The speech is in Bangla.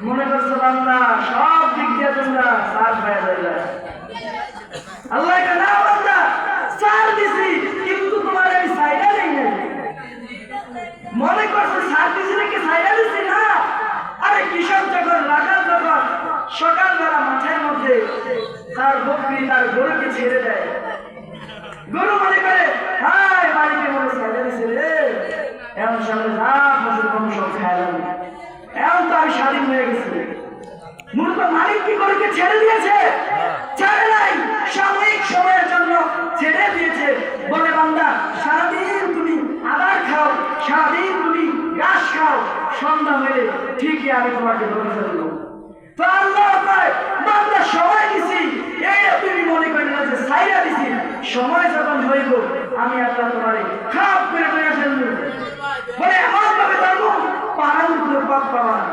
মনে করছো বান্দা সব দিক দিয়ে তোমরা সার হয়ে যাইলা। আল্লাহ না বান্দা সার দিছি কিন্তু তোমার আমি সাইডা দেই নাই। মনে করছো সার দিছি নাকি সাইডা দিছি না। আরে কৃষক যখন রাখাল যখন সকালবেলা মাঠের মধ্যে তার বকরি তার গরুকে ছেড়ে দেয়, গরু মনে করে হাই বাড়িতে মনে সাইডা দিছে রে, এমন সামনে যা ফসল কম সব খাইলাম, এমন তো আমি স্বাধীন হয়ে গেছি। মূলত মালিক কি গরুকে ছেড়ে দিয়েছে? ছেড়ে নাই, সাময়িক সময়ের জন্য ছেড়ে দিয়েছে। বলে বান্দা সারাদিন তুমি আদার খাও, সারাদিন তুমি ঘাস খাও, সন্ধ্যা হলে ঠিকই আমি তোমাকে ধরে ফেলবো। তো আল্লাহ বান্দা সময় দিছি, এইটা তুমি মনে করি না যে সাইরা দিছি, সময় যখন হইব আমি আল্লাহ তোমারে খাপ করে ধরে ফেলবো। বলে এমন ভাবে ধরবো পাহাড়ের উপরে পথ পাবা না।